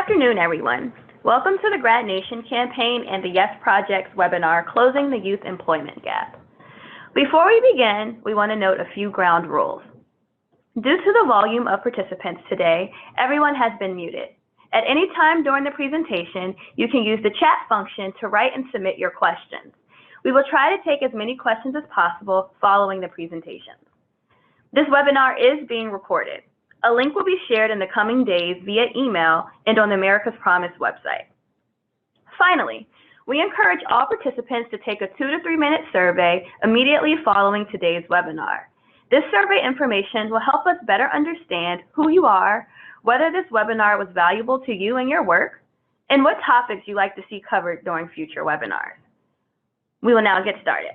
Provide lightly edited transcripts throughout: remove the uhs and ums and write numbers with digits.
afternoon, everyone. Welcome to the Grad Nation campaign and the Yes Project's webinar, Closing the Youth Employment Gap. Before we begin, we want to note a few ground rules. Due to the volume of participants today, everyone has been muted. At any time during the presentation, you can use the chat function to write and submit your questions. We will try to take as many questions as possible following the presentation. This webinar is being recorded. A link will be shared in the coming days via email and on the America's Promise website. Finally, we encourage all participants to take a 2 to 3 minute survey immediately following today's webinar. This survey information will help us better understand who you are, whether this webinar was valuable to you and your work, and what topics you'd like to see covered during future webinars. We will now get started.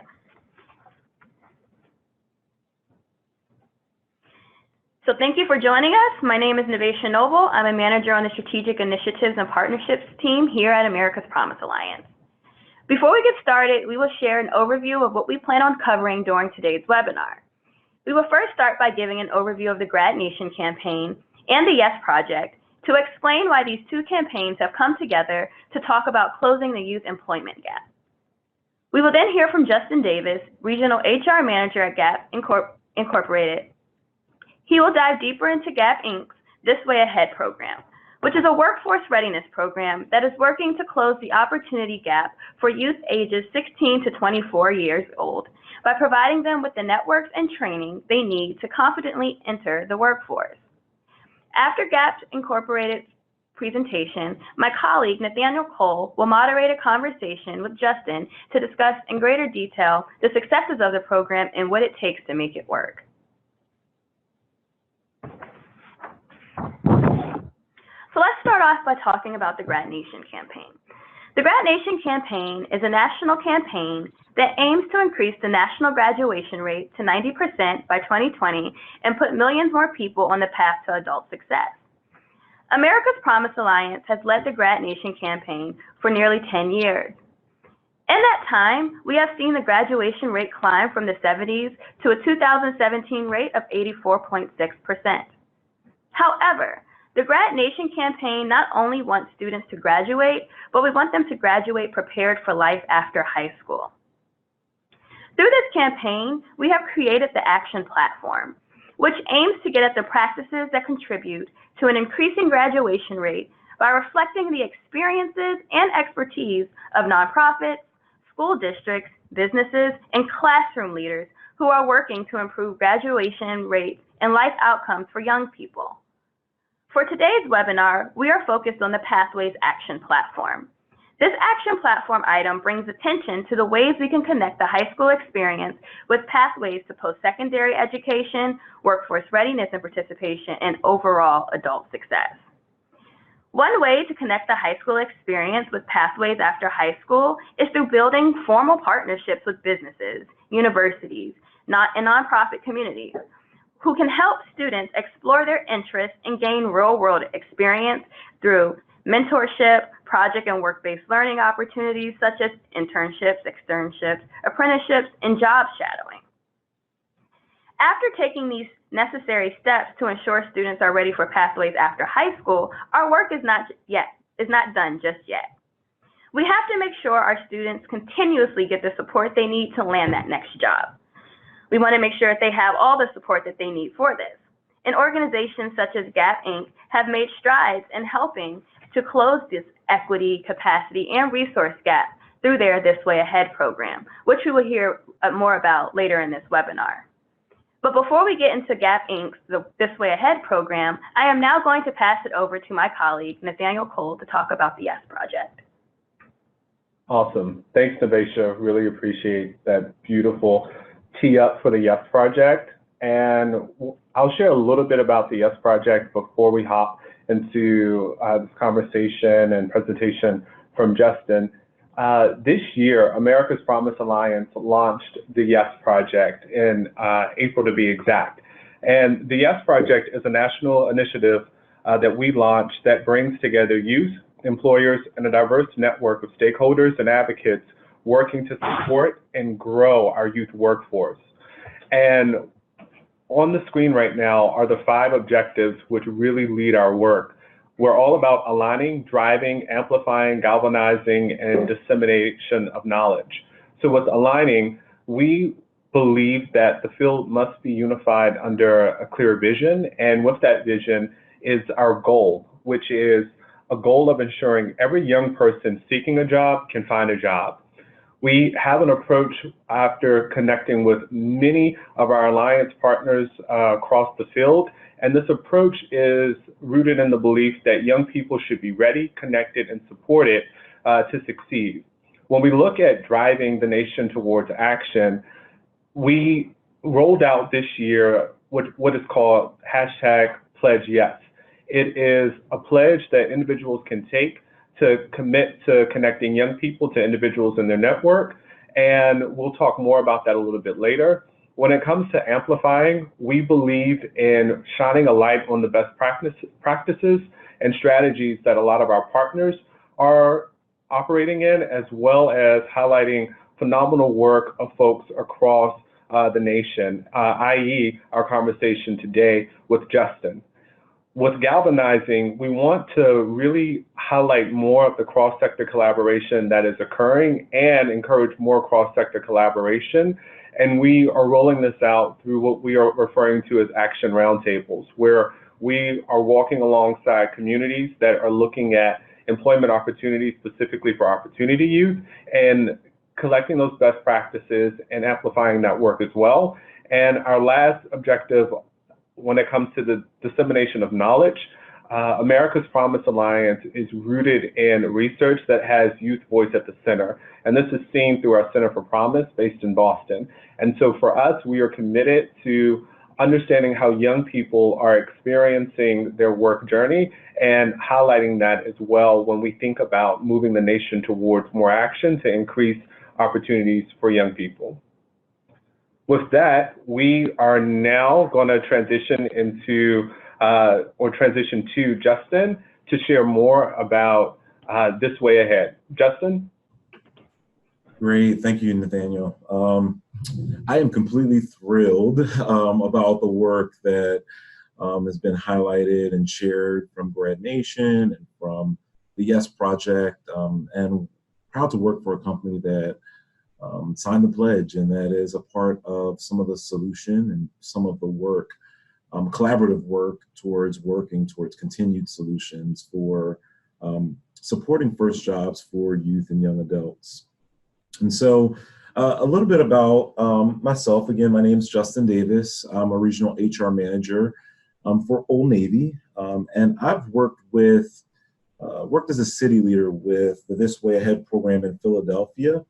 So thank you for joining us. My name is Nevaisha Noble. I'm a manager on the Strategic Initiatives and Partnerships team here at America's Promise Alliance. Before we get started, we will share an overview of what we plan on covering during today's webinar. We will first start by giving an overview of the Grad Nation campaign and the Yes Project to explain why these two campaigns have come together to talk about closing the youth employment gap. We will then hear from Justin Davis, Regional HR Manager at Gap Incorporated. He will dive deeper into Gap Inc.'s This Way Ahead program, which is a workforce readiness program that is working to close the opportunity gap for youth ages 16 to 24 years old by providing them with the networks and training they need to confidently enter the workforce. After Gap Incorporated's presentation, my colleague Nathaniel Cole will moderate a conversation with Justin to discuss in greater detail the successes of the program and what it takes to make it work. So let's start off by talking about the Grad Nation campaign. The Grad Nation campaign is a national campaign that aims to increase the national graduation rate to 90% by 2020 and put millions more people on the path to adult success. America's Promise Alliance has led the Grad Nation campaign for nearly 10 years. In that time, we have seen the graduation rate climb from the 70s to a 2017 rate of 84.6%. However, the Grad Nation campaign not only wants students to graduate, but we want them to graduate prepared for life after high school. Through this campaign, we have created the Action Platform, which aims to get at the practices that contribute to an increasing graduation rate by reflecting the experiences and expertise of nonprofits, school districts, businesses, and classroom leaders who are working to improve graduation rates and life outcomes for young people. For today's webinar, we are focused on the Pathways Action Platform. This Action Platform item brings attention to the ways we can connect the high school experience with pathways to post-secondary education, workforce readiness and participation, and overall adult success. One way to connect the high school experience with pathways after high school is through building formal partnerships with businesses, universities, and nonprofit communities, who can help students explore their interests and gain real-world experience through mentorship, project and work-based learning opportunities such as internships, externships, apprenticeships, and job shadowing. After taking these necessary steps to ensure students are ready for pathways after high school, our work is not done just yet. We have to make sure our students continuously get the support they need to land that next job. We want to make sure that they have all the support that they need for this. And organizations such as Gap Inc. have made strides in helping to close this equity, capacity, and resource gap through their This Way Ahead program, which we will hear more about later in this webinar. But before we get into Gap Inc.'s This Way Ahead program, I am now going to pass it over to my colleague, Nathaniel Cole, to talk about the Yes Project. Awesome. Thanks, Nevaisha. Really appreciate that beautiful tee up for the Yes Project. And I'll share a little bit about the Yes Project before we hop into this conversation and presentation from Justin. This year, America's Promise Alliance launched the Yes Project in April to be exact. And the Yes Project is a national initiative that we launched that brings together youth, employers, and a diverse network of stakeholders and advocates working to support and grow our youth workforce. And on the screen right now are the 5 objectives which really lead our work. We're all about aligning, driving, amplifying, galvanizing, and dissemination of knowledge. So with aligning, we believe that the field must be unified under a clear vision, and with that vision is our goal, which is a goal of ensuring every young person seeking a job can find a job. We have an approach after connecting with many of our alliance partners across the field, and this approach is rooted in the belief that young people should be ready, connected, and supported to succeed. When we look at driving the nation towards action, we rolled out this year what is called #PledgeYes. It is a pledge that individuals can take to commit to connecting young people to individuals in their network, and we'll talk more about that a little bit later. When it comes to amplifying, we believe in shining a light on the best practices and strategies that a lot of our partners are operating in, as well as highlighting phenomenal work of folks across the nation, i.e. our conversation today with Justin. With galvanizing, we want to really highlight more of the cross-sector collaboration that is occurring and encourage more cross-sector collaboration. And we are rolling this out through what we are referring to as action roundtables, where we are walking alongside communities that are looking at employment opportunities specifically for opportunity youth and collecting those best practices and amplifying that work as well. And our last objective when it comes to the dissemination of knowledge, America's Promise Alliance is rooted in research that has youth voice at the center. And this is seen through our Center for Promise based in Boston. And so for us, we are committed to understanding how young people are experiencing their work journey and highlighting that as well when we think about moving the nation towards more action to increase opportunities for young people. With that, we are now going to transition into, transition to Justin to share more about This Way Ahead. Justin? Great, thank you, Nathaniel. I am completely thrilled about the work that has been highlighted and shared from Grad Nation and from the Yes Project, and proud to work for a company that signed the pledge, and that is a part of some of the solution and some of the work, collaborative work working towards continued solutions for supporting first jobs for youth and young adults. And so a little bit about myself. Again, my name is Justin Davis. I'm a regional HR manager for Old Navy, and I've worked as a city leader with the This Way Ahead program in Philadelphia,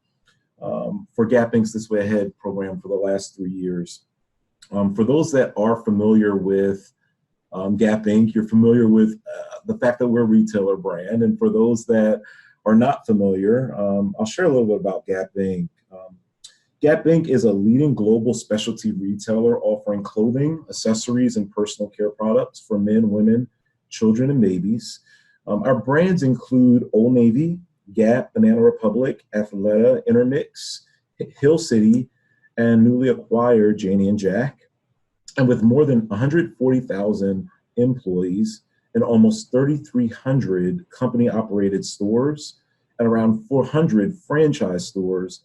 for Gap Inc.'s This Way Ahead program for the last 3 years. For those that are familiar with Gap Inc., you're familiar with the fact that we're a retailer brand. And for those that are not familiar, I'll share a little bit about Gap Inc. Gap Inc. is a leading global specialty retailer offering clothing, accessories, and personal care products for men, women, children, and babies. Our brands include Old Navy, Gap, Banana Republic, Athleta, Intermix, Hill City, and newly acquired Janie and Jack. And with more than 140,000 employees and almost 3,300 company-operated stores and around 400 franchise stores,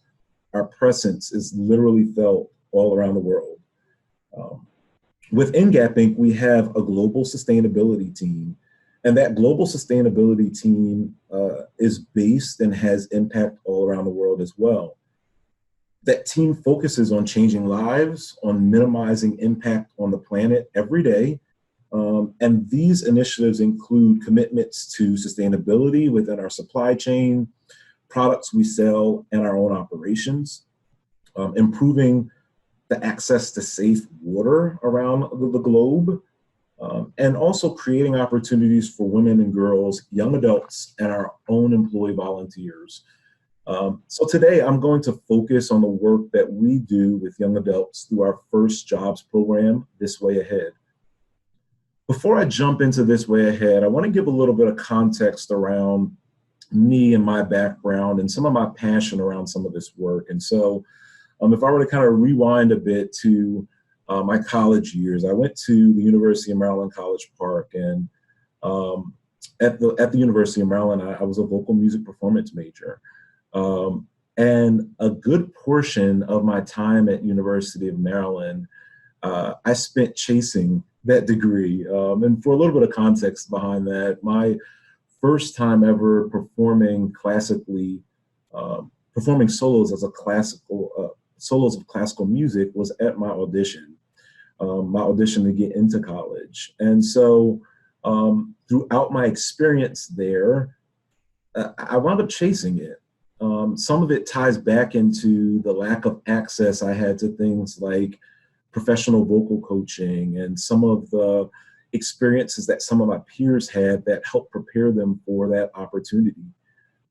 our presence is literally felt all around the world. Within Gap Inc., we have a global sustainability team. And that global sustainability team is based and has impact all around the world as well. That team focuses on changing lives, on minimizing impact on the planet every day. And these initiatives include commitments to sustainability within our supply chain, products we sell, and our own operations, improving the access to safe water around the globe, and also creating opportunities for women and girls, young adults, and our own employee volunteers. So today I'm going to focus on the work that we do with young adults through our first jobs program, This Way Ahead. Before I jump into This Way Ahead, I want to give a little bit of context around me and my background and some of my passion around some of this work. And so if I were to kind of rewind a bit to my college years, I went to the University of Maryland, College Park, and at the University of Maryland, I was a vocal music performance major. And a good portion of my time at University of Maryland, I spent chasing that degree. And for a little bit of context behind that, my first time ever performing classically, performing solos as a solos of classical music was at my audition to get into college. And so throughout my experience there, I wound up chasing it. Some of it ties back into the lack of access I had to things like professional vocal coaching and some of the experiences that some of my peers had that helped prepare them for that opportunity.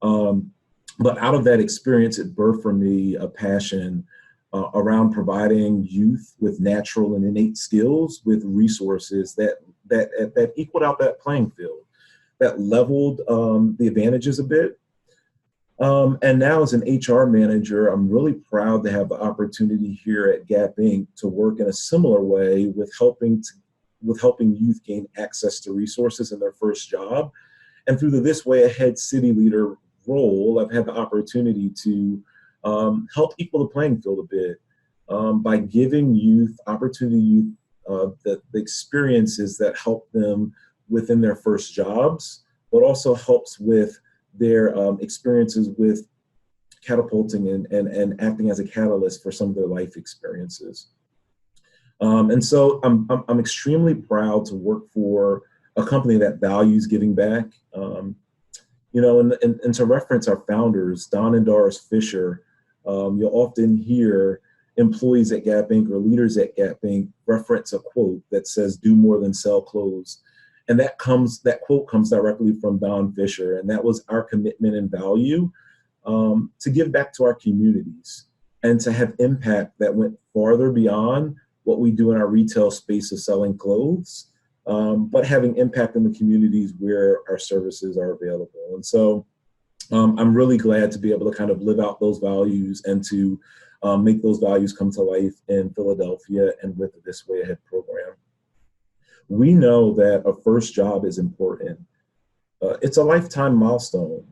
But out of that experience, it birthed for me a passion around providing youth with natural and innate skills with resources that equaled out that playing field, that leveled the advantages a bit. And now as an HR manager, I'm really proud to have the opportunity here at Gap Inc. to work in a similar way with helping youth gain access to resources in their first job. And through the This Way Ahead city leader role, I've had the opportunity to help equal the playing field a bit by giving youth the experiences that help them within their first jobs, but also helps with their experiences with catapulting and acting as a catalyst for some of their life experiences. And so I'm extremely proud to work for a company that values giving back. And to reference our founders, Don and Doris Fisher, you'll often hear employees at Gap Inc. or leaders at Gap Inc. reference a quote that says, "Do more than sell clothes." And that quote comes directly from Don Fisher, and that was our commitment and value to give back to our communities and to have impact that went farther beyond what we do in our retail space of selling clothes, but having impact in the communities where our services are available. And so I'm really glad to be able to kind of live out those values and to make those values come to life in Philadelphia and with the This Way Ahead program. We know that a first job is important. It's a lifetime milestone.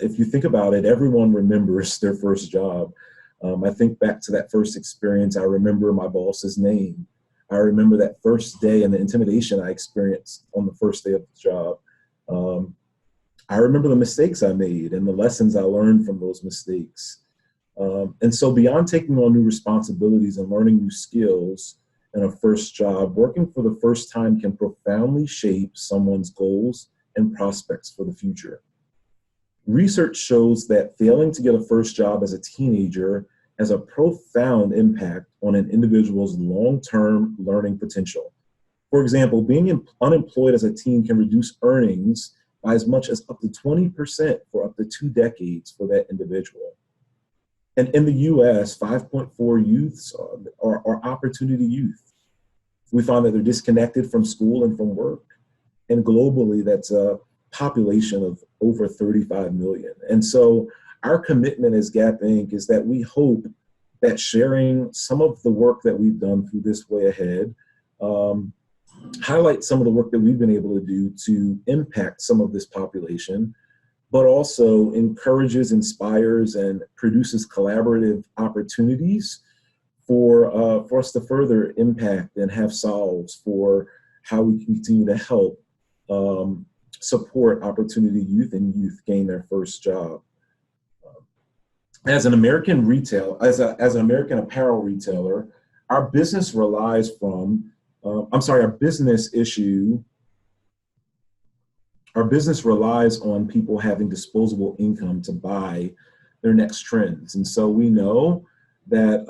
If you think about it, everyone remembers their first job. I think back to that first experience. I remember my boss's name. I remember that first day and the intimidation I experienced on the first day of the job. I remember the mistakes I made and the lessons I learned from those mistakes. And so beyond taking on new responsibilities and learning new skills in a first job, working for the first time can profoundly shape someone's goals and prospects for the future. Research shows that failing to get a first job as a teenager has a profound impact on an individual's long-term learning potential. For example, being unemployed as a teen can reduce earnings by as much as up to 20% for up to 2 decades for that individual. And in the US, 5.4 youths are opportunity youth. We found that they're disconnected from school and from work. And globally, that's a population of over 35 million. And so our commitment as Gap Inc. is that we hope that sharing some of the work that we've done through This Way Ahead, highlight some of the work that we've been able to do to impact some of this population, but also encourages, inspires, and produces collaborative opportunities for us to further impact and have solves for how we can continue to help support opportunity youth and youth gain their first job. As an American apparel retailer, our business relies on people having disposable income to buy their next trends. And so we know that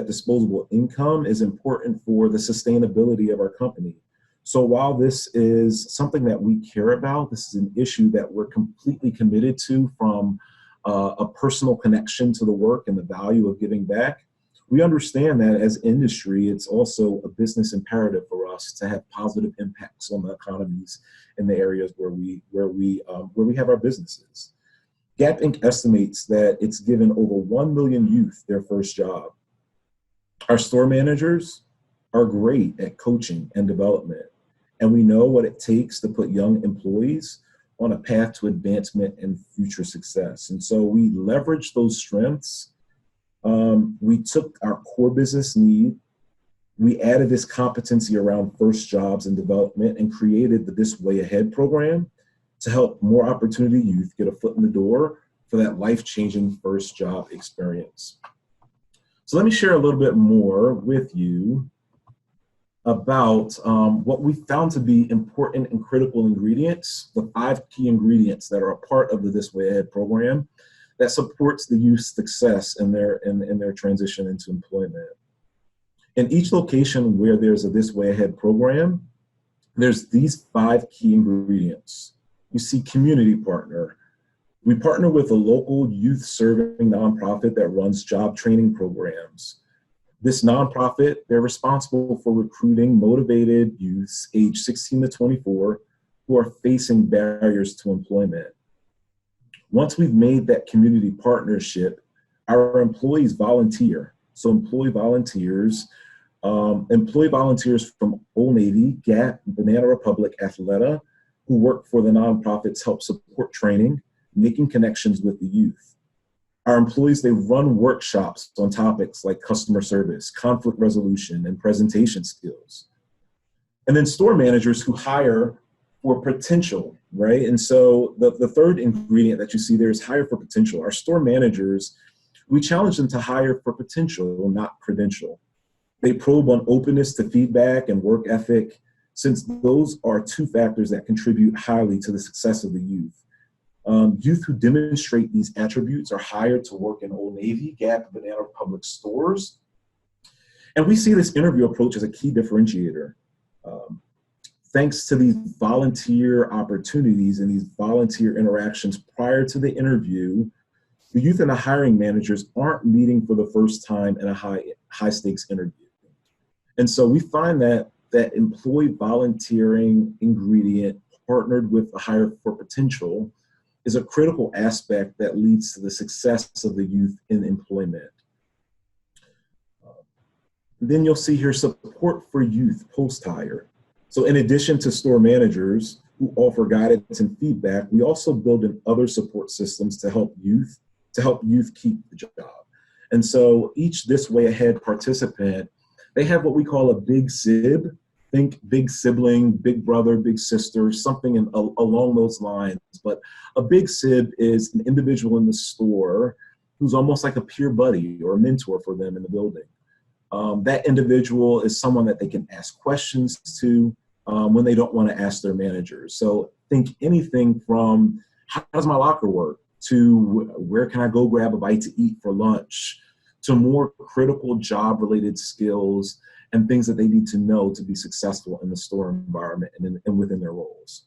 disposable income is important for the sustainability of our company. So while this is something that we care about, this is an issue that we're completely committed to from a personal connection to the work and the value of giving back. We understand that as industry, it's also a business imperative for us to have positive impacts on the economies in the areas where we have our businesses. Gap Inc. estimates that it's given over 1 million youth their first job. Our store managers are great at coaching and development, and we know what it takes to put young employees on a path to advancement and future success. And so we leveraged those strengths. We took our core business need, we added this competency around first jobs and development, and created the This Way Ahead program to help more opportunity youth get a foot in the door for that life-changing first job experience. So let me share a little bit more with you about what we found to be important and critical ingredients, the 5 key ingredients that are a part of the This Way Ahead program that supports the youth's success in their transition into employment. In each location where there's a This Way Ahead program, there's these 5 key ingredients. You see community partner. We partner with a local youth serving nonprofit that runs job training programs. This nonprofit, they're responsible for recruiting motivated youths aged 16 to 24 who are facing barriers to employment. Once we've made that community partnership, our employees volunteer. So employee volunteers from Old Navy, Gap, Banana Republic, Athleta, who work for the nonprofits, help support training, making connections with the youth. Our employees, they run workshops on topics like customer service, conflict resolution, and presentation skills. And then store managers who hire for potential, right? And so the third ingredient that you see there is hire for potential. Our store managers, we challenge them to hire for potential, not credential. They probe on openness to feedback and work ethic, since those are 2 factors that contribute highly to the success of the youth. Youth who demonstrate these attributes are hired to work in Old Navy, Gap, Banana Republic stores. And we see this interview approach as a key differentiator. Thanks to these volunteer opportunities and these volunteer interactions prior to the interview, the youth and the hiring managers aren't meeting for the first time in a high stakes interview. And so we find that employee volunteering ingredient partnered with a hire for potential is a critical aspect that leads to the success of the youth in employment. Then you'll see here support for youth post-hire. So in addition to store managers who offer guidance and feedback, we also build in other support systems to help youth keep the job. And so each This Way Ahead participant, they have what we call a big SIB. Think big sibling, big brother, big sister, something along those lines. But a big SIB is an individual in the store who's almost like a peer buddy or a mentor for them in the building. That individual is someone that they can ask questions to when they don't want to ask their managers. So think anything from how does my locker work to where can I go grab a bite to eat for lunch, to more critical job-related skills and things that they need to know to be successful in the store environment and within their roles.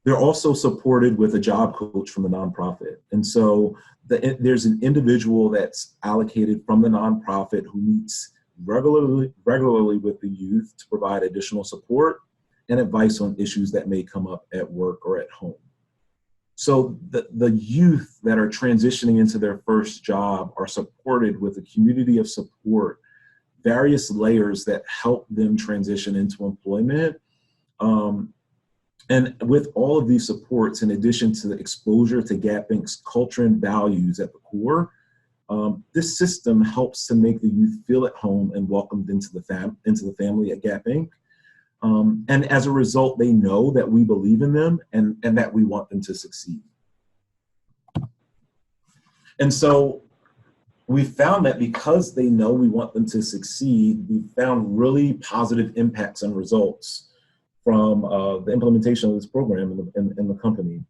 They're also supported with a job coach from the nonprofit. And so there's an individual that's allocated from the nonprofit who meets regularly with the youth to provide additional support and advice on issues that may come up at work or at home. So the youth that are transitioning into their first job are supported with a community of support, various layers that help them transition into employment. And with all of these supports, in addition to the exposure to Gap Inc.'s culture and values at the core, this system helps to make the youth feel at home and welcomed into the family at Gap Inc. And as a result, they know that we believe in them and that we want them to succeed. And so we found that because they know we want them to succeed, we found really positive impacts and results from the implementation of this program in the company.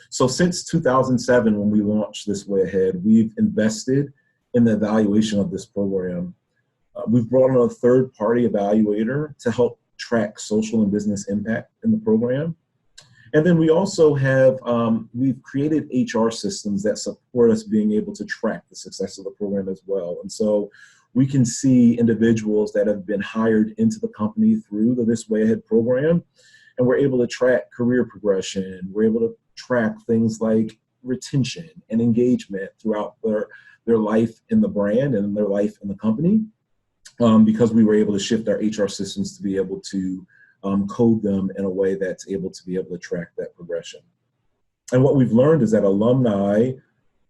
So since 2007, when we launched This Way Ahead, we've invested in the evaluation of this program. We've brought on a third-party evaluator to help track social and business impact in the program. And then we also have, we've created HR systems that support us being able to track the success of the program as well. And so we can see individuals that have been hired into the company through the This Way Ahead program, and we're able to track career progression. We're able to track things like retention and engagement throughout their life in the brand and their life in the company, because we were able to shift our HR systems to be able to code them in a way that's able to track that progression. And what we've learned is that alumni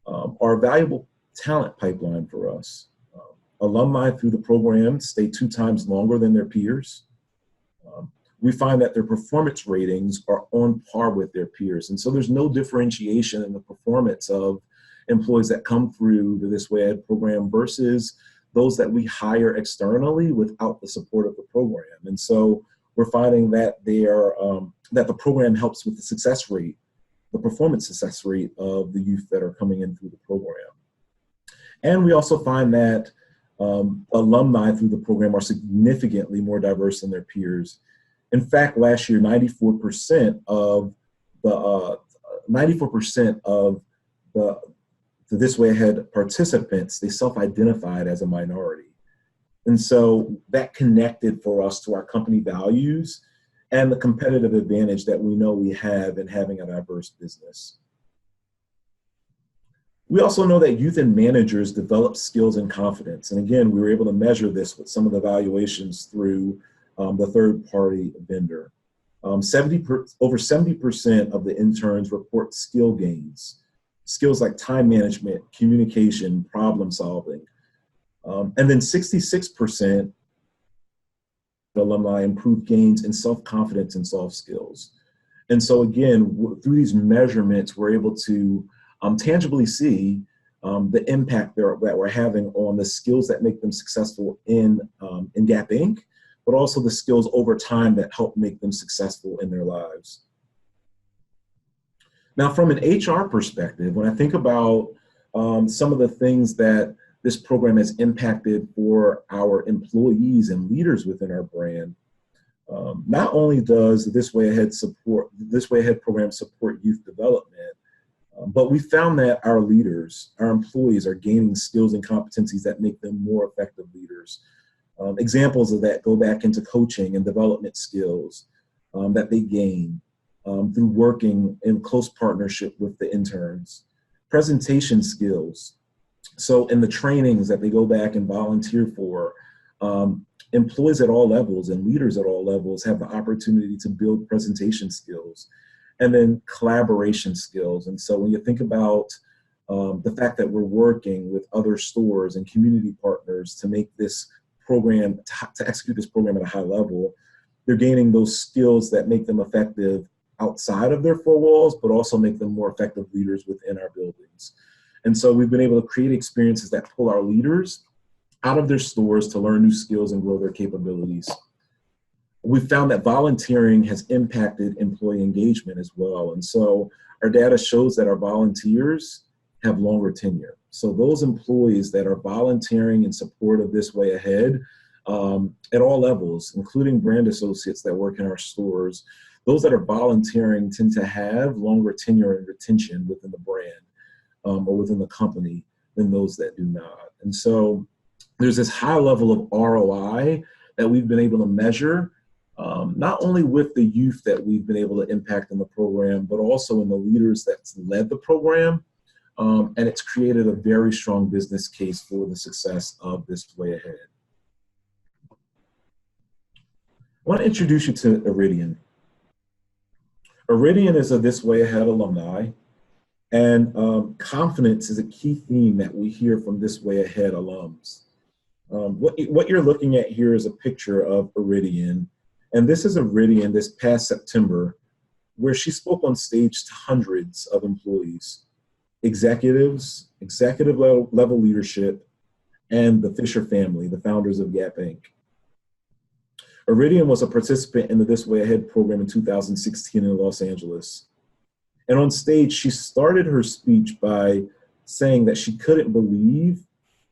are a valuable talent pipeline for us. Alumni through the program stay 2 times longer than their peers. We find that their performance ratings are on par with their peers. And so there's no differentiation in the performance of employees that come through the This Way Ahead program versus those that we hire externally without the support of the program. And so we're finding that that the program helps with the success rate, the performance success rate of the youth that are coming in through the program. And we also find that alumni through the program are significantly more diverse than their peers. In fact, last year, 94% of the This Way Ahead participants, they self-identified as a minority. And so that connected for us to our company values and the competitive advantage that we know we have in having a diverse business. We also know that youth and managers develop skills and confidence. And again, we were able to measure this with some of the evaluations through the third-party vendor. Over 70% of the interns report skill gains, skills like time management, communication, problem solving. And then 66% of alumni improve gains in self-confidence and soft skills. And so again, through these measurements, we're able to tangibly see the impact that we're having on the skills that make them successful in Gap Inc., but also the skills over time that help make them successful in their lives. Now, from an HR perspective, when I think about some of the things that this program has impacted for our employees and leaders within our brand, not only does the This Way Ahead program support youth development, but we found that our leaders, our employees, are gaining skills and competencies that make them more effective leaders. Examples of that go back into coaching and development skills that they gain through working in close partnership with the interns. Presentation skills. So in the trainings that they go back and volunteer for, employees at all levels and leaders at all levels have the opportunity to build presentation skills. And then collaboration skills. And so when you think about the fact that we're working with other stores and community partners to make this program, to execute this program at a high level, they're gaining those skills that make them effective outside of their 4 walls, but also make them more effective leaders within our buildings. And so we've been able to create experiences that pull our leaders out of their stores to learn new skills and grow their capabilities. We've found that volunteering has impacted employee engagement as well. And so our data shows that our volunteers have longer tenure. So those employees that are volunteering in support of This Way Ahead at all levels, including brand associates that work in our stores, those that are volunteering tend to have longer tenure and retention within the brand or within the company than those that do not. And so there's this high level of ROI that we've been able to measure, not only with the youth that we've been able to impact in the program, but also in the leaders that's led the program. And it's created a very strong business case for the success of This Way Ahead. I want to introduce you to IRIDIAN. IRIDIAN is a This Way Ahead alumni, and confidence is a key theme that we hear from This Way Ahead alums. What you're looking at here is a picture of IRIDIAN, and this is IRIDIAN this past September, where she spoke on stage to hundreds of employees, executives, executive level leadership, and the Fisher family, the founders of Gap Inc. IRIDIAN was a participant in the This Way Ahead program in 2016 in Los Angeles. And on stage, she started her speech by saying that she couldn't believe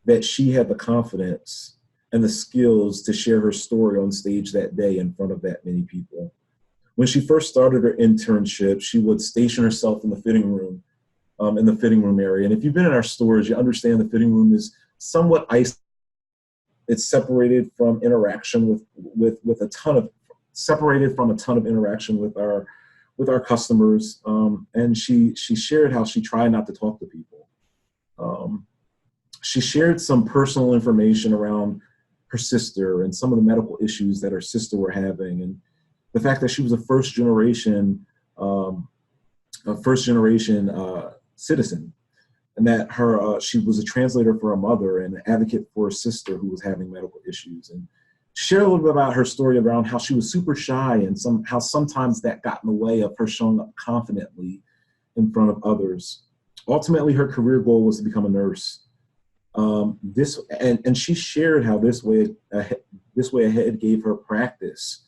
that she had the confidence and the skills to share her story on stage that day in front of that many people. When she first started her internship, she would station herself in the fitting room area. And if you've been in our stores, you understand the fitting room is somewhat isolated. It's separated from interaction with a ton of interaction with our customers. And she shared how she tried not to talk to people. She shared some personal information around her sister and some of the medical issues that her sister were having. And the fact that she was a first-generation citizen, and that she was a translator for a mother and an advocate for a sister who was having medical issues. And share a little bit about her story around how she was super shy and how sometimes that got in the way of her showing up confidently in front of others. Ultimately, her career goal was to become a nurse. And she shared how this way ahead gave her practice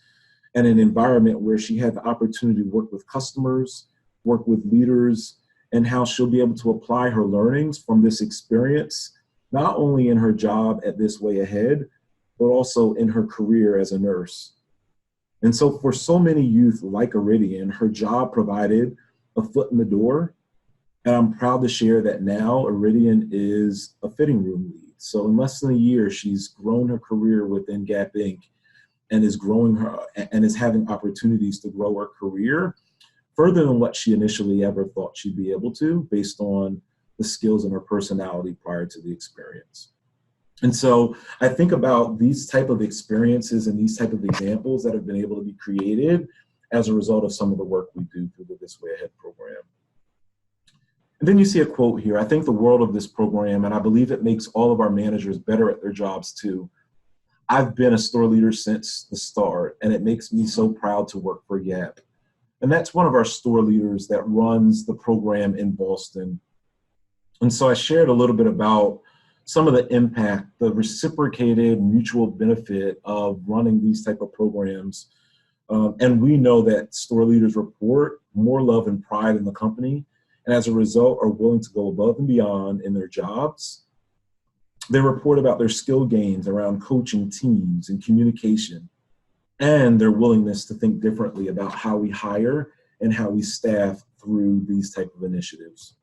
and an environment where she had the opportunity to work with customers, work with leaders, and how she'll be able to apply her learnings from this experience, not only in her job at This Way Ahead, but also in her career as a nurse. And so for so many youth like IRIDIAN, her job provided a foot in the door. And I'm proud to share that now IRIDIAN is a fitting room lead. So in less than a year, she's grown her career within Gap Inc. and is growing her and is having opportunities to grow her career further than what she initially ever thought she'd be able to, based on the skills and her personality prior to the experience. And so I think about these type of experiences and these type of examples that have been able to be created as a result of some of the work we do through the This Way Ahead program. And then you see a quote here. I think the world of this program, and I believe it makes all of our managers better at their jobs too. I've been a store leader since the start, and it makes me so proud to work for Gap. And that's one of our store leaders that runs the program in Boston. And so I shared a little bit about some of the impact, the reciprocated mutual benefit of running these type of programs. And we know that store leaders report more love and pride in the company, and as a result are willing to go above and beyond in their jobs. They report about their skill gains around coaching teams and communication, and their willingness to think differently about how we hire and how we staff through these type of initiatives.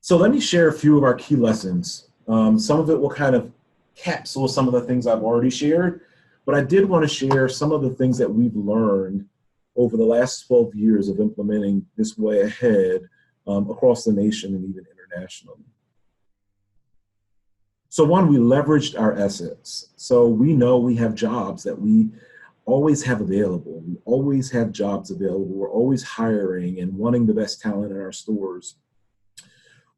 So let me share a few of our key lessons. Some of it will kind of capsule some of the things I've already shared, but I did want to share some of the things that we've learned over the last 12 years of implementing This Way Ahead across the nation and even internationally. So one, we leveraged our assets. So we know we have jobs that we always have available. We always have jobs available. We're always hiring and wanting the best talent in our stores.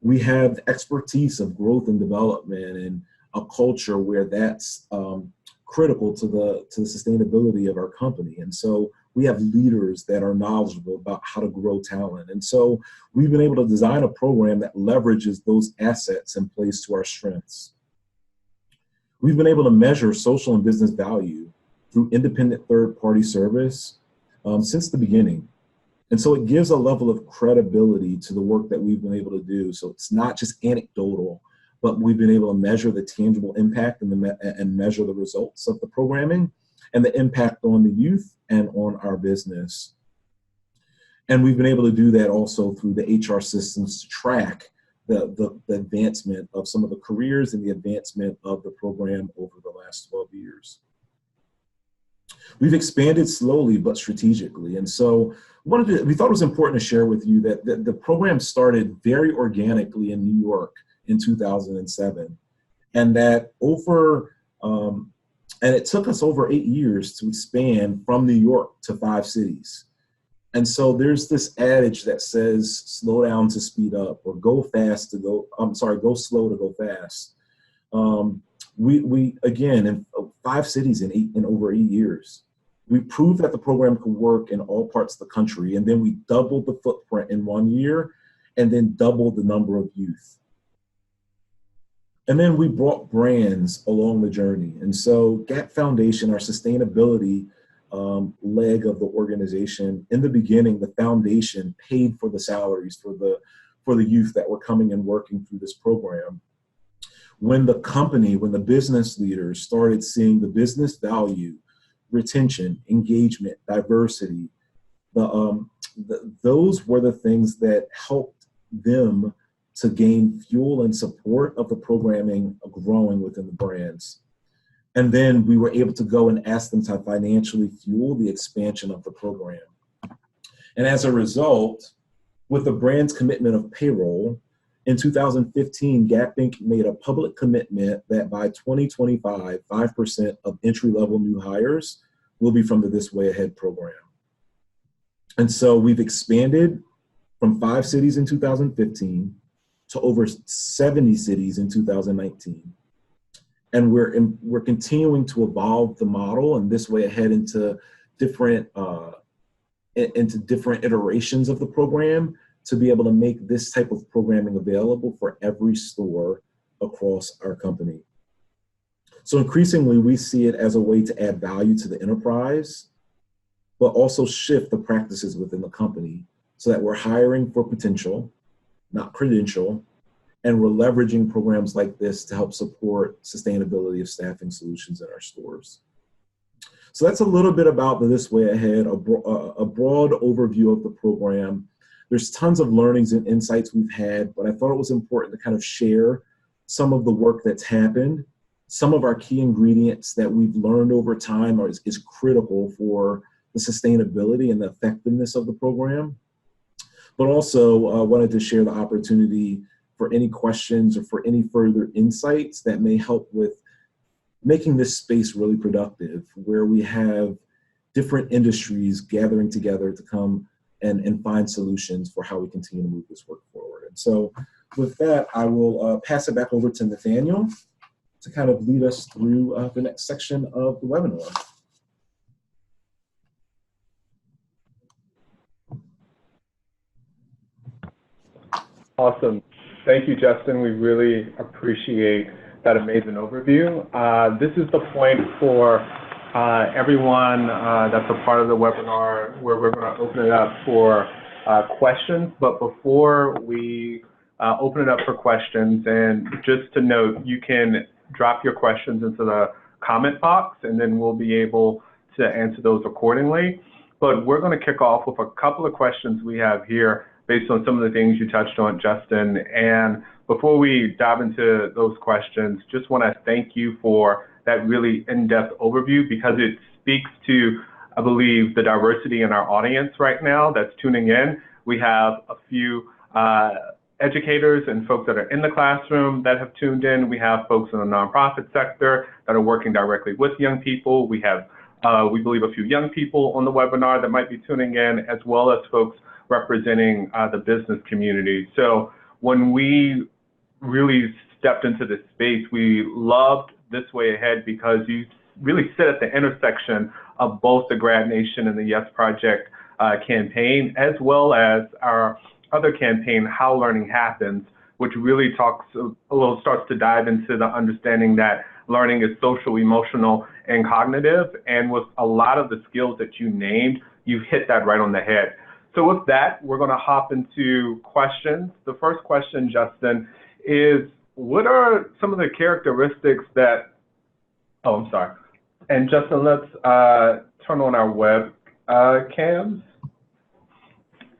We have the expertise of growth and development and a culture where that's critical to the sustainability of our company. And so we have leaders that are knowledgeable about how to grow talent. And so we've been able to design a program that leverages those assets and plays to our strengths. We've been able to measure social and business value through independent third-party service since the beginning. And so it gives a level of credibility to the work that we've been able to do. So it's not just anecdotal, but we've been able to measure the tangible impact and measure the results of the programming and the impact on the youth and on our business. And we've been able to do that also through the HR systems to track the advancement of some of the careers and the advancement of the program over the last 12 years. We've expanded slowly but strategically. And so we thought it was important to share with you that the program started very organically in New York in 2007. And that and it took us over 8 years to expand from New York to 5 cities. And so there's this adage that says, slow down to speed up, or go slow to go fast. We again, in 5 cities in over 8 years, we proved that the program could work in all parts of the country. And then we doubled the footprint in 1 year and then doubled the number of youth. And then we brought brands along the journey. And so Gap Foundation, our sustainability leg of the organization, in the beginning, the foundation paid for the salaries for the youth that were coming and working through this program. When the business leaders started seeing the business value, retention, engagement, diversity, those were the things that helped them to gain fuel and support of the programming growing within the brands. And then we were able to go and ask them to financially fuel the expansion of the program. And as a result, with the brand's commitment of payroll, in 2015, Gap Inc. made a public commitment that by 2025, 5% of entry-level new hires will be from the This Way Ahead program. And so we've expanded from 5 cities in 2015 to over 70 cities in 2019. And we're continuing to evolve the model and This Way Ahead into different iterations of the program to be able to make this type of programming available for every store across our company. So increasingly, we see it as a way to add value to the enterprise, but also shift the practices within the company so that we're hiring for potential, not credential, and we're leveraging programs like this to help support sustainability of staffing solutions in our stores. So that's a little bit about the This Way Ahead, a broad overview of the program. There's tons of learnings and insights we've had, but I thought it was important to kind of share some of the work that's happened. Some of our key ingredients that we've learned over time is critical for the sustainability and the effectiveness of the program. But also wanted to share the opportunity for any questions or for any further insights that may help with making this space really productive, where we have different industries gathering together to come and find solutions for how we continue to move this work forward. And so with that, I will pass it back over to Nathaniel to kind of lead us through the next section of the webinar. Awesome. Thank you, Justin. We really appreciate that amazing overview. This is the point for everyone that's a part of the webinar where we're going to open it up for questions. But before we open it up for questions, and just to note, you can drop your questions into the comment box, and then we'll be able to answer those accordingly. But we're going to kick off with a couple of questions we have here based on some of the things you touched on, Justin. And before we dive into those questions, just want to thank you for that really in-depth overview, because it speaks to, I believe, the diversity in our audience right now that's tuning in. We have a few educators and folks that are in the classroom that have tuned in. We have folks in the nonprofit sector that are working directly with young people. We have, we believe, a few young people on the webinar that might be tuning in, as well as folks representing the business community. So when we really stepped into this space, we loved This Way Ahead because you really sit at the intersection of both the Grad Nation and the Yes Project campaign, as well as our other campaign, How Learning Happens, which really talks starts to dive into the understanding that learning is social, emotional, and cognitive. And with a lot of the skills that you named, you hit that right on the head. So with that, we're going to hop into questions. The first question, Justin, is what are some of the characteristics that, oh, I'm sorry. And Justin, let's turn on our web cams.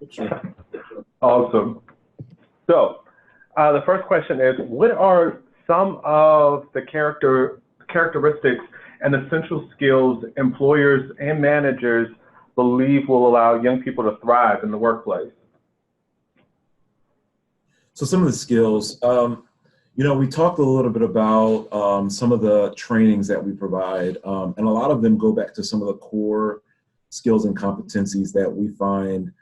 Sure. Awesome. So the first question is, what are some of the characteristics and essential skills employers and managers believe will allow young people to thrive in the workplace? So some of the skills, you know, we talked a little bit about some of the trainings that we provide, and a lot of them go back to some of the core skills and competencies that we find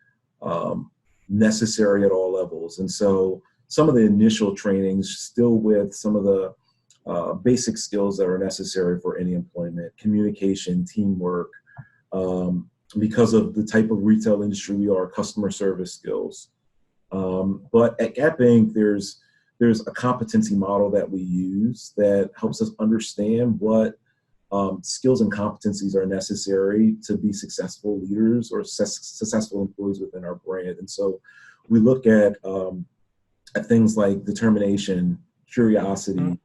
necessary at all levels. And so some of the initial trainings still with some of the basic skills that are necessary for any employment: communication, teamwork, because of the type of retail industry we are, customer service skills. But at Gap Inc., there's a competency model that we use that helps us understand what skills and competencies are necessary to be successful leaders or successful employees within our brand. And so we look at things like determination, curiosity,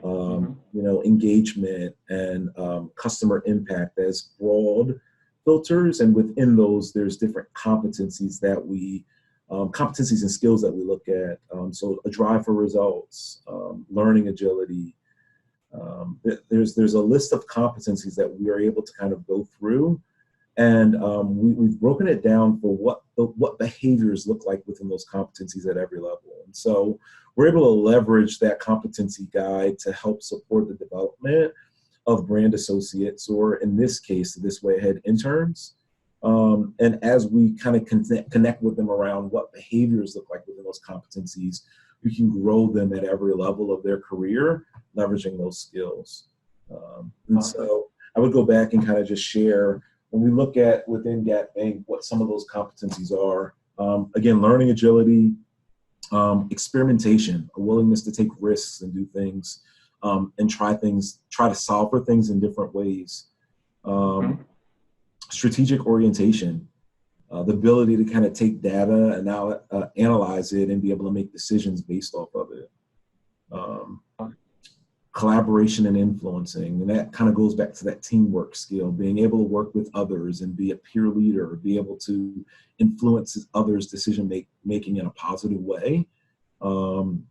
you know, engagement, and customer impact as broad filters. And within those, there's different competencies that we competencies and skills that we look at. So a drive for results, learning agility. There's a list of competencies that we are able to kind of go through, and we've broken it down for what behaviors look like within those competencies at every level. And so we're able to leverage that competency guide to help support the development of brand associates, or in this case, this way ahead interns. And as we kind of connect with them around what behaviors look like within those competencies, we can grow them at every level of their career, leveraging those skills. And so I would go back and kind of just share, when we look at within Gap Inc., what some of those competencies are. Again, learning agility, experimentation, a willingness to take risks and do things, and try to solve for things in different ways. Strategic orientation, the ability to kind of take data and now analyze it and be able to make decisions based off of it. Collaboration and influencing, and that kind of goes back to that teamwork skill, being able to work with others and be a peer leader, be able to influence others' decision making in a positive way. And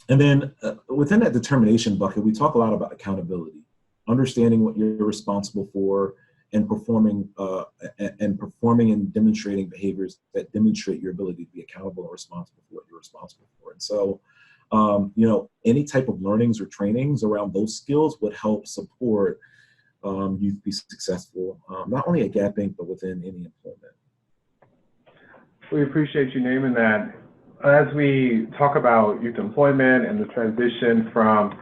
then within that determination bucket, we talk a lot about accountability, understanding what you're responsible for, and performing and demonstrating behaviors that demonstrate your ability to be accountable and responsible for what you're responsible for. And so, any type of learnings or trainings around those skills would help support youth be successful, not only at Gap Inc., but within any employment. We appreciate you naming that. As we talk about youth employment and the transition from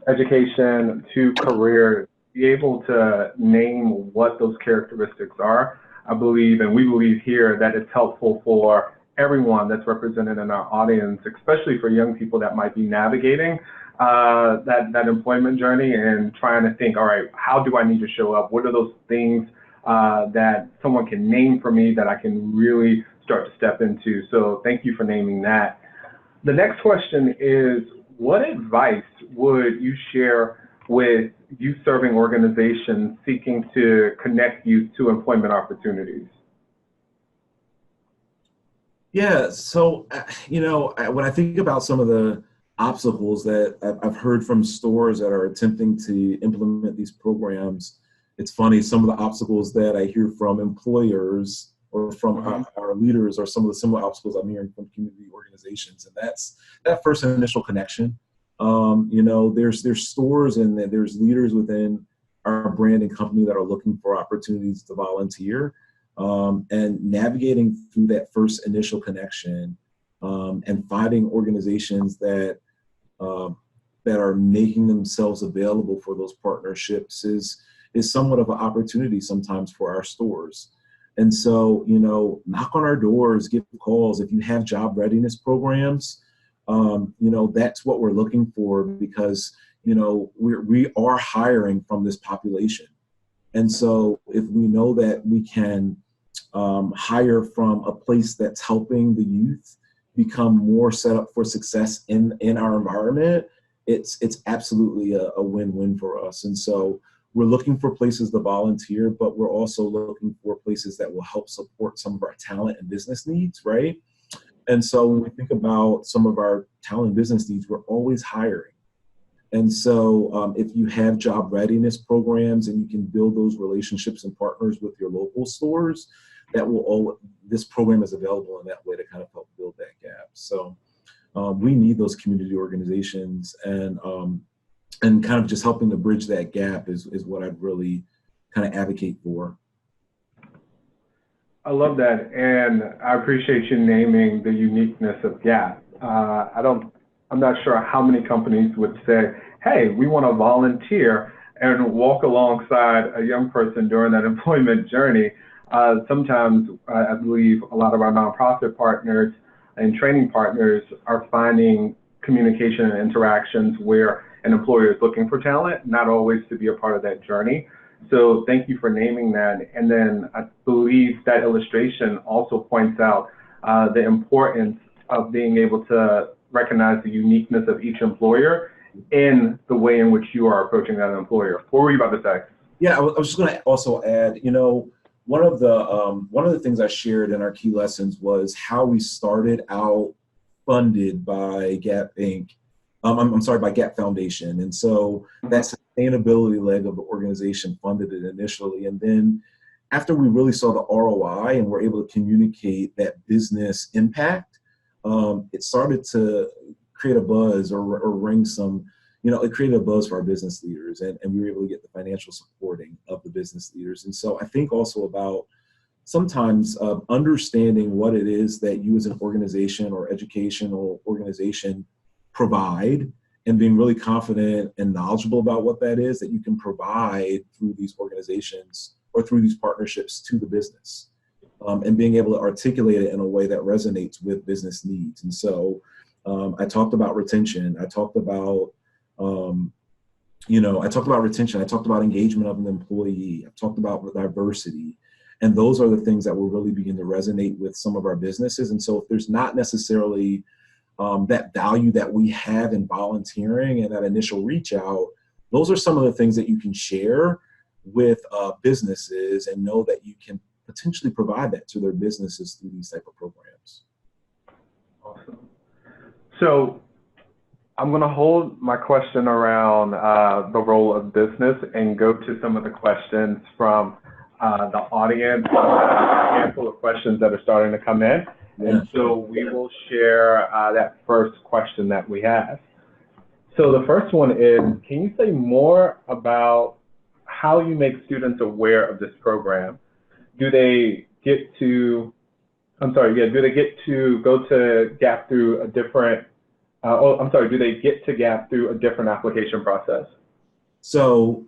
education to career, be able to name what those characteristics are, I believe, and we believe here, that it's helpful for everyone that's represented in our audience, especially for young people that might be navigating that employment journey and trying to think, all right, how do I need to show up? What are those things that someone can name for me that I can really start to step into? So thank you for naming that. The next question is, what advice would you share with youth serving organizations seeking to connect youth to employment opportunities? Yeah, so, when I think about some of the obstacles that I've heard from stores that are attempting to implement these programs, it's funny, some of the obstacles that I hear from employers or from our leaders are some of the similar obstacles I'm hearing from community organizations. And that's that first initial connection. There's stores and there's leaders within our brand and company that are looking for opportunities to volunteer. And navigating through that first initial connection, and finding organizations that are making themselves available for those partnerships is somewhat of an opportunity sometimes for our stores. And so, knock on our doors, give calls. If you have job readiness programs, that's what we're looking for, because we are hiring from this population. And so if we know that we can hire from a place that's helping the youth become more set up for success in our environment, it's absolutely a win-win for us. And so we're looking for places to volunteer, but we're also looking for places that will help support some of our talent and business needs, right? And so when we think about some of our talent and business needs, we're always hiring. And so if you have job readiness programs and you can build those relationships and partners with your local stores, this program is available in that way to kind of help build that gap. So we need those community organizations, and kind of just helping to bridge that gap is what I'd really kind of advocate for. I love that, and I appreciate you naming the uniqueness of Gap. I'm not sure how many companies would say, hey, we want to volunteer and walk alongside a young person during that employment journey. Sometimes I believe a lot of our nonprofit partners and training partners are finding communication and interactions where an employer is looking for talent, not always to be a part of that journey. So thank you for naming that. And then I believe that illustration also points out the importance of being able to recognize the uniqueness of each employer in the way in which you are approaching that employer. What were you about to say? Yeah, I was just going to also add, one of the things I shared in our key lessons was how we started out funded by Gap Inc. By Gap Foundation. And so that sustainability leg of the organization funded it initially. And then after we really saw the ROI and were able to communicate that business impact, it started to create a buzz or ring some, it created a buzz for our business leaders, and we were able to get the financial supporting of the business leaders. And so I think also about sometimes understanding what it is that you as an organization or educational organization provide, and being really confident and knowledgeable about what that is that you can provide through these organizations or through these partnerships to the business, and being able to articulate it in a way that resonates with business needs. And so I talked about retention. I talked about retention. I talked about engagement of an employee. I've talked about diversity. And those are the things that will really begin to resonate with some of our businesses. And so if there's not necessarily that value that we have in volunteering and that initial reach out, those are some of the things that you can share with businesses and know that you can potentially provide that to their businesses through these type of programs. Awesome. So I'm going to hold my question around the role of business and go to some of the questions from the audience, a handful of questions that are starting to come in. And so we will share that first question that we have. So the first one is, can you say more about how you make students aware of this program? Do they get to, do they get to go to GAP through a different, do they get to GAP through a different application process? So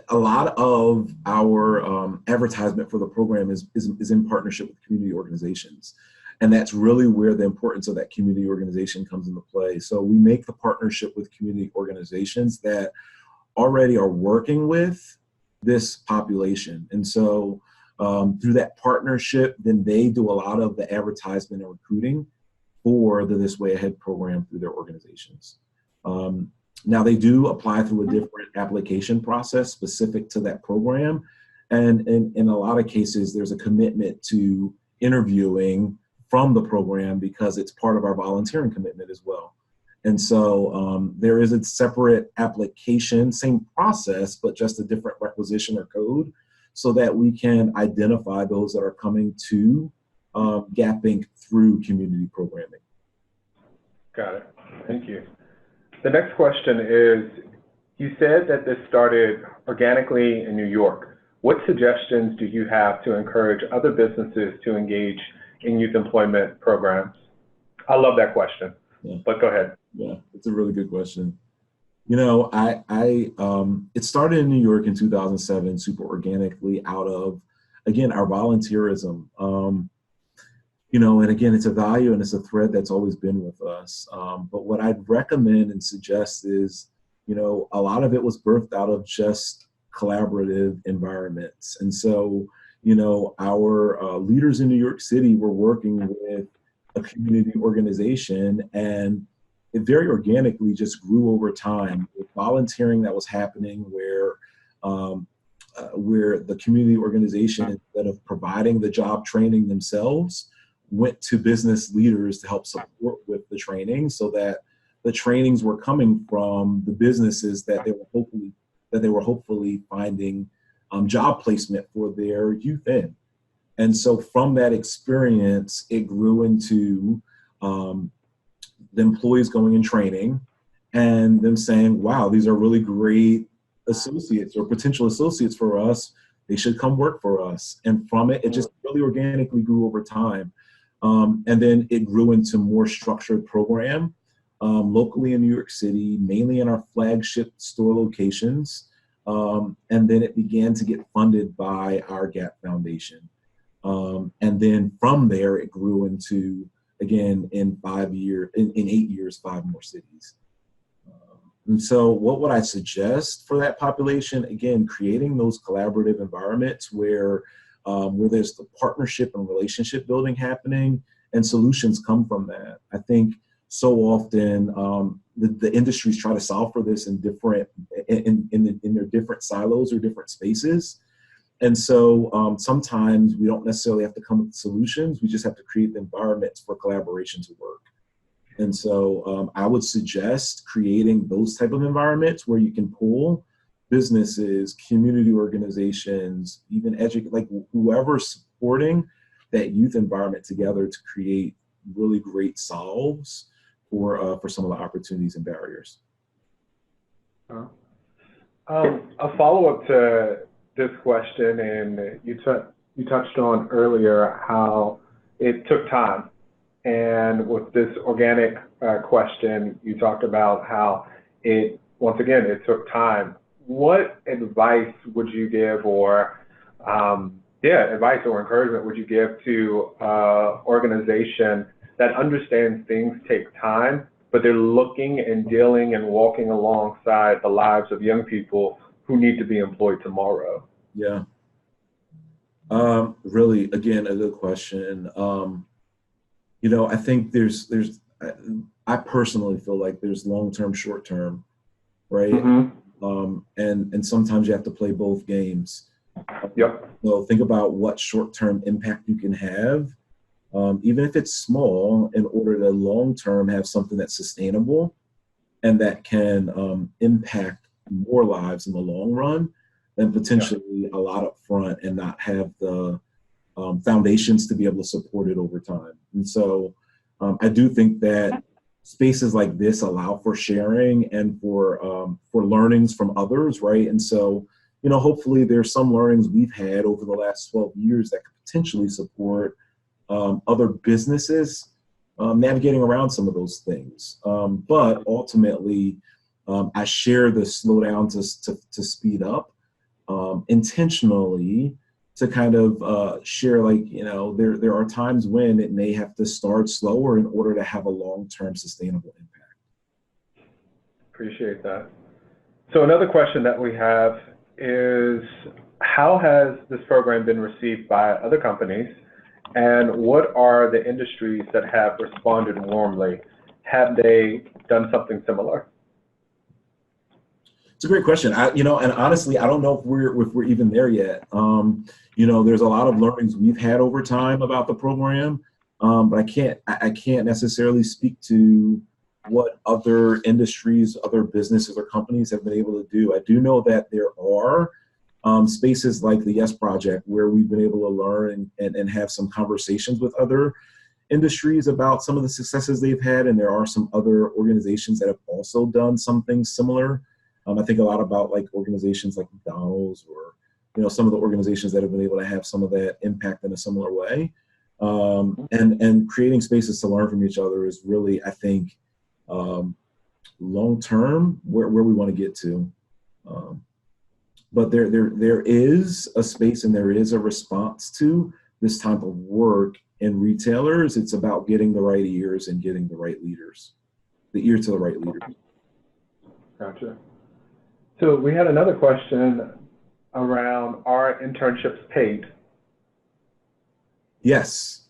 a lot of our advertisement for the program is in partnership with community organizations. And that's really where the importance of that community organization comes into play. So we make the partnership with community organizations that already are working with this population. And so through that partnership, then they do a lot of the advertisement and recruiting for the This Way Ahead program through their organizations. Now they do apply through a different application process specific to that program. And in a lot of cases, there's a commitment to interviewing from the program because it's part of our volunteering commitment as well. And so there is a separate application, same process, but just a different requisition or code so that we can identify those that are coming to GAP Inc. through community programming. Got it. Thank you. The next question is, you said that this started organically in New York. What suggestions do you have to encourage other businesses to engage in youth employment programs? I love that question, but go ahead. Yeah, it's a really good question. It started in New York in 2007, super organically out of, again, our volunteerism. And again, it's a value and it's a thread that's always been with us. But what I'd recommend and suggest is, a lot of it was birthed out of just collaborative environments. And so, our leaders in New York City were working with a community organization, and it very organically just grew over time with volunteering that was happening where the community organization, instead of providing the job training themselves, went to business leaders to help support with the training, so that the trainings were coming from the businesses that they were hopefully finding job placement for their youth in. And so from that experience, it grew into the employees going in training and them saying, wow, these are really great associates or potential associates for us. They should come work for us. And from it, it just really organically grew over time. And then it grew into more structured program locally in New York City, mainly in our flagship store locations. And then it began to get funded by our GAP Foundation. And then from there, it grew into, again, in 8 years, 5 more cities. And so what would I suggest for that population? Again, creating those collaborative environments where there's the partnership and relationship building happening, and solutions come from that. I think so often the industries try to solve for this in their different silos or different spaces. And so sometimes we don't necessarily have to come with solutions. We just have to create the environments for collaboration to work. And so I would suggest creating those type of environments where you can pull businesses, community organizations, even whoever's supporting that youth environment together to create really great solves for some of the opportunities and barriers. A follow-up to this question, and you touched on earlier how it took time. And with this organic question, you talked about how once again, it took time. What advice would you give, or advice or encouragement would you give to organization that understands things take time, but they're looking and dealing and walking alongside the lives of young people who need to be employed tomorrow? Yeah. Really, again, a good question. I think I personally feel like there's long-term, short-term, right? Mm-hmm. And sometimes you have to play both games. Yep. So think about what short-term impact you can have, even if it's small, in order to long-term have something that's sustainable and that can impact more lives in the long run than potentially a lot up front and not have the foundations to be able to support it over time. And so I do think that spaces like this allow for sharing and for learnings from others, right? And so, hopefully there's some learnings we've had over the last 12 years that could potentially support other businesses navigating around some of those things. But ultimately, I share the slow down to speed up intentionally, to kind of share, there are times when it may have to start slower in order to have a long-term sustainable impact. Appreciate that. So another question that we have is, how has this program been received by other companies, and what are the industries that have responded warmly? Have they done something similar? It's a great question. And honestly, I don't know if we're even there yet. There's a lot of learnings we've had over time about the program, but I can't necessarily speak to what other industries, other businesses or companies have been able to do. I do know that there are spaces like the Yes Project where we've been able to learn and have some conversations with other industries about some of the successes they've had, and there are some other organizations that have also done something similar. I think a lot about organizations like McDonald's, or some of the organizations that have been able to have some of that impact in a similar way. And creating spaces to learn from each other is really, I think, long term where we want to get to. But there is a space and there is a response to this type of work in retailers. It's about getting the right ears and getting the right leaders, the ear to the right leaders. Gotcha. So we had another question around, are internships paid? Yes.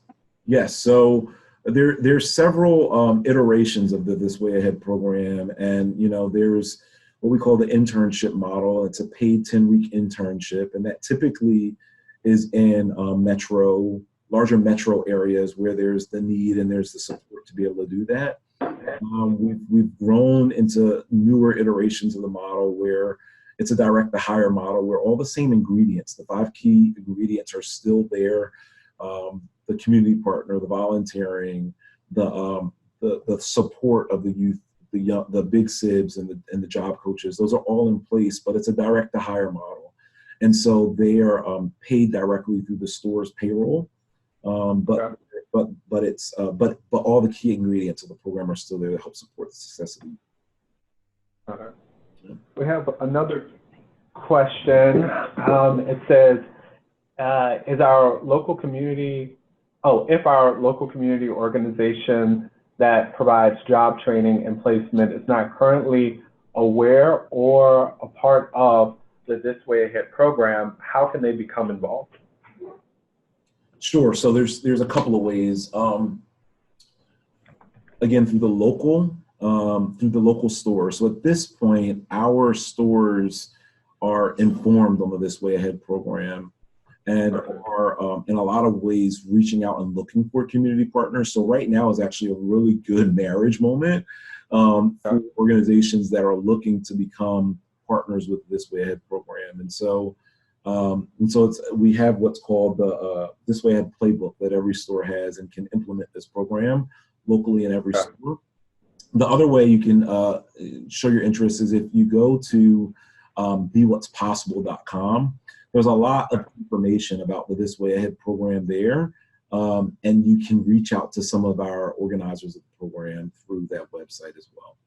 So there's several iterations of the This Way Ahead program, and there's what we call the internship model. It's a paid 10-week internship, and that typically is in larger metro areas where there's the need and there's the support to be able to do that. We've grown into newer iterations of the model where it's a direct to hire model, where all the same ingredients, the 5 key ingredients, are still there. The community partner, the volunteering, the support of the youth, the big SIBs and the job coaches, those are all in place, but it's a direct to hire model. And so they are paid directly through the store's payroll. But all the key ingredients of the program are still there to help support the success of the youth. We have another question. It says, if our local community organization that provides job training and placement is not currently aware or a part of the This Way Ahead program, how can they become involved? Sure. So there's a couple of ways. Again, through the local stores. So at this point, our stores are informed on the This Way Ahead program and are in a lot of ways reaching out and looking for community partners. So right now is actually a really good marriage moment for organizations that are looking to become partners with This Way Ahead program. And so we have what's called the This Way Ahead playbook that every store has and can implement this program locally in every store. The other way you can show your interest is if you go to bewhatspossible.com. There's a lot of information about the This Way Ahead program there, and you can reach out to some of our organizers of the program through that website as well.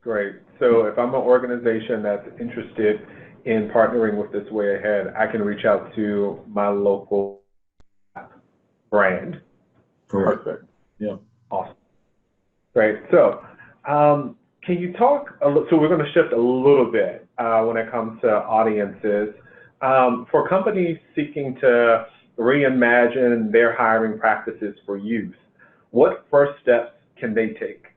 Great. So if I'm an organization that's interested in partnering with This Way Ahead, I can reach out to my local brand. Correct. Perfect. Yeah. Awesome. Great. So can you talk a little, so we're going to shift a little bit when it comes to audiences. For companies seeking to reimagine their hiring practices for youth, what first steps can they take?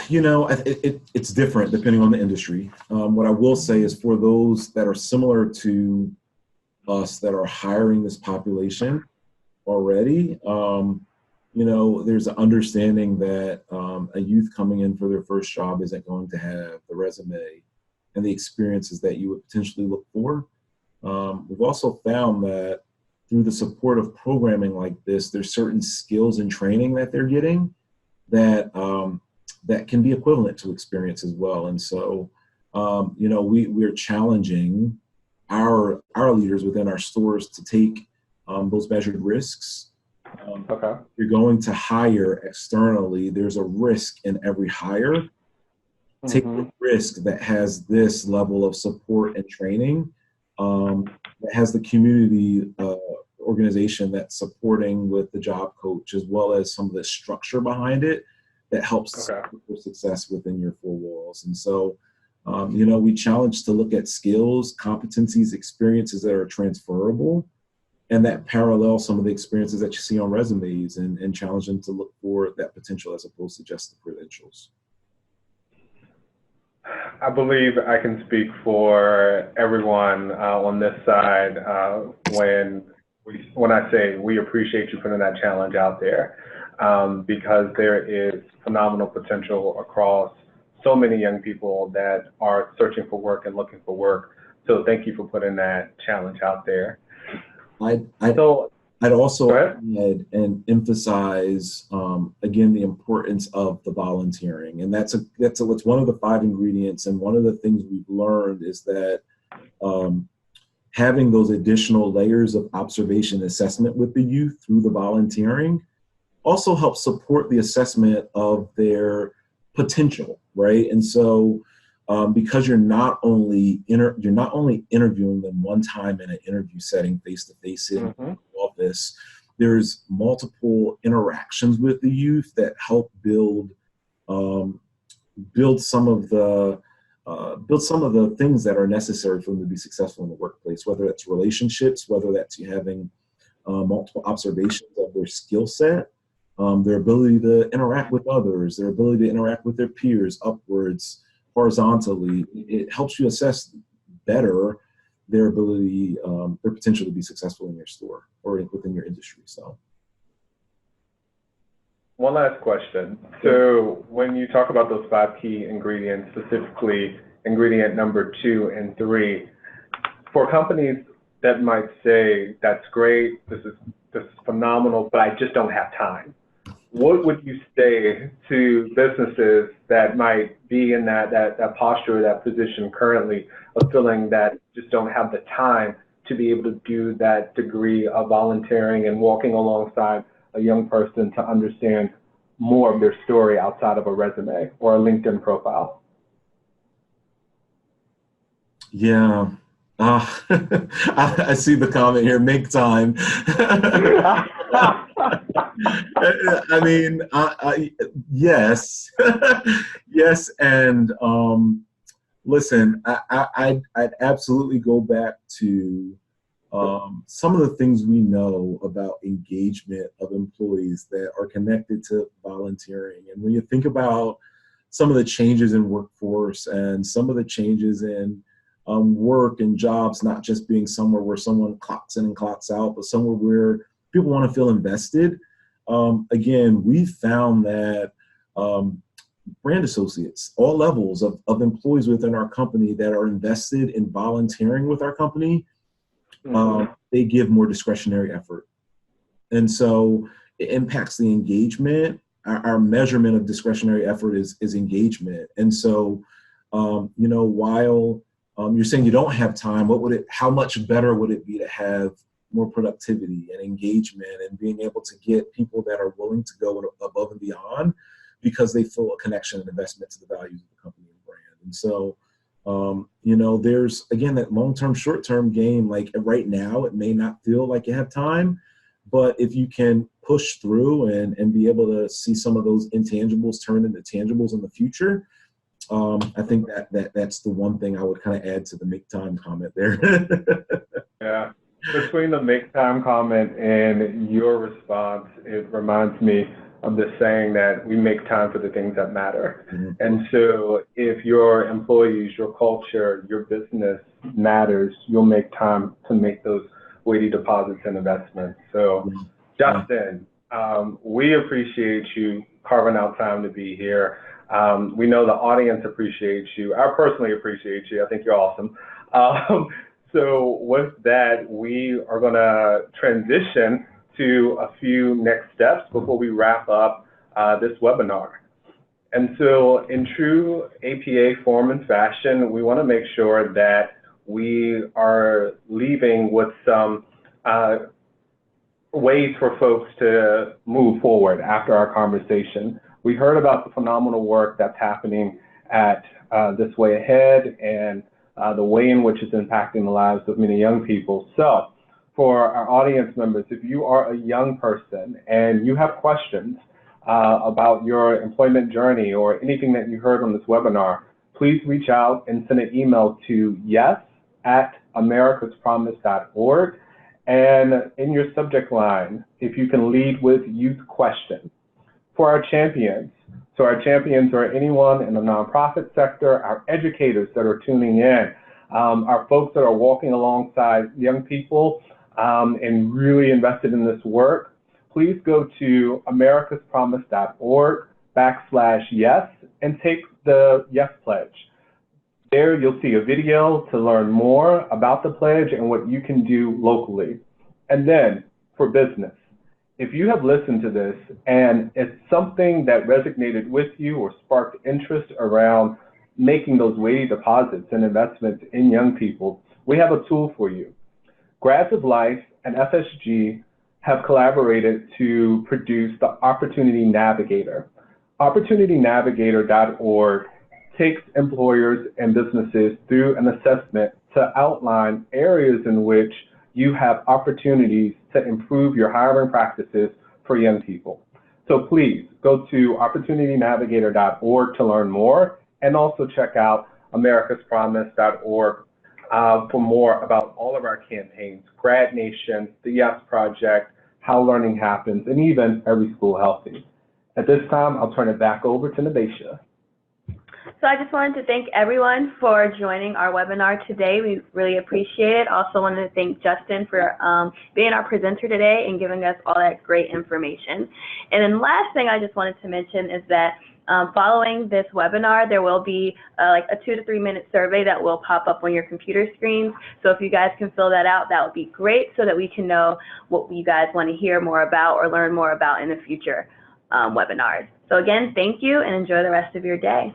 You know, it's different depending on the industry. What I will say is for those that are similar to us that are hiring this population already, you know, there's an understanding that a youth coming in for their first job isn't going to have the resume and the experiences that you would potentially look for. We've also found that through the support of programming like this, there's certain skills and training that they're getting that that can be equivalent to experience as well. And so, you know, we're challenging our leaders within our stores to take those measured risks. Okay. You're going to hire externally. There's a risk in every hire. Take the risk that has this level of support and training, that has the community organization that's supporting with the job coach, as well as some of the structure behind it that helps for success within your four walls. And so, you know, we challenge to look at skills, competencies, experiences that are transferable and that parallel some of the experiences that you see on resumes, and challenge them to look for that potential as opposed to just the credentials. I believe I can speak for everyone on this side when I say we appreciate you putting that challenge out there, because there is phenomenal potential across so many young people that are searching for work and looking for work. So thank you for putting that challenge out there. I'd also add and emphasize again the importance of the volunteering, and that's one of the 5 ingredients. And one of the things we've learned is that having those additional layers of observation assessment with the youth through the volunteering also helps support the assessment of their potential, right? And so because you're not only interviewing them one time in an interview setting, face-to-face in the office, there's multiple interactions with the youth that help build some of the things that are necessary for them to be successful in the workplace, whether that's relationships, whether that's you having multiple observations of their skill set, their ability to interact with others, their ability to interact with their peers upwards, horizontally. It helps you assess better their ability, their potential to be successful in your store or within your industry. So, one last question. So when you talk about those 5 key ingredients, specifically ingredient number 2 and 3, for companies that might say, that's great, this is phenomenal, but I just don't have time. What would you say to businesses that might be in that posture, that position currently of feeling that just don't have the time to be able to do that degree of volunteering and walking alongside a young person to understand more of their story outside of a resume or a LinkedIn profile? Yeah. I see the comment here, make time. I mean, yes, yes, and listen, I'd absolutely go back to some of the things we know about engagement of employees that are connected to volunteering. And when you think about some of the changes in workforce and some of the changes in work and jobs, not just being somewhere where someone clocks in and clocks out, but somewhere where people want to feel invested. Again, we found that brand associates, all levels of employees within our company that are invested in volunteering with our company, they give more discretionary effort. And so, it impacts the engagement. Our measurement of discretionary effort is engagement. And so, you know, while you're saying you don't have time, how much better would it be to have more productivity and engagement and being able to get people that are willing to go above and beyond because they feel a connection and investment to the values of the company and brand. And so, you know, there's, again, that long-term, short-term game. Like right now, it may not feel like you have time, but if you can push through and be able to see some of those intangibles turn into tangibles in the future, I think that's the one thing I would kind of add to the make time comment there. Yeah. Between the make time comment and your response, it reminds me of the saying that we make time for the things that matter. Mm-hmm. And so if your employees, your culture, your business matters, you'll make time to make those weighty deposits and investments. So Justin, we appreciate you carving out time to be here. We know the audience appreciates you. I personally appreciate you. I think you're awesome. So with that, we are going to transition to a few next steps before we wrap up this webinar. And so in true APA form and fashion, we want to make sure that we are leaving with some ways for folks to move forward after our conversation. We heard about the phenomenal work that's happening at This Way Ahead and the way in which it's impacting the lives of many young people. So for our audience members, if you are a young person and you have questions about your employment journey or anything that you heard on this webinar, please reach out and send an email to yes@americaspromise.org. And in your subject line, if you can lead with youth question. For our champions, so our champions are anyone in the nonprofit sector, our educators that are tuning in, our folks that are walking alongside young people and really invested in this work. Please go to americaspromise.org/yes and take the Yes Pledge. There you'll see a video to learn more about the pledge and what you can do locally. And then for business, if you have listened to this and it's something that resonated with you or sparked interest around making those weighty deposits and investments in young people, we have a tool for you. Grads of Life and FSG have collaborated to produce the Opportunity Navigator. OpportunityNavigator.org takes employers and businesses through an assessment to outline areas in which you have opportunities to improve your hiring practices for young people. So please go to OpportunityNavigator.org to learn more, and also check out americaspromise.org for more about all of our campaigns, Grad Nation, the Yes Project, How Learning Happens, and even Every School Healthy. At this time, I'll turn it back over to Nabesha. So I just wanted to thank everyone for joining our webinar today. We really appreciate it. Also wanted to thank Justin for being our presenter today and giving us all that great information. And then last thing I just wanted to mention is that following this webinar, there will be like a 2 to 3 minute survey that will pop up on your computer screens. So if you guys can fill that out, that would be great so that we can know what you guys want to hear more about or learn more about in the future webinars. So again, thank you and enjoy the rest of your day.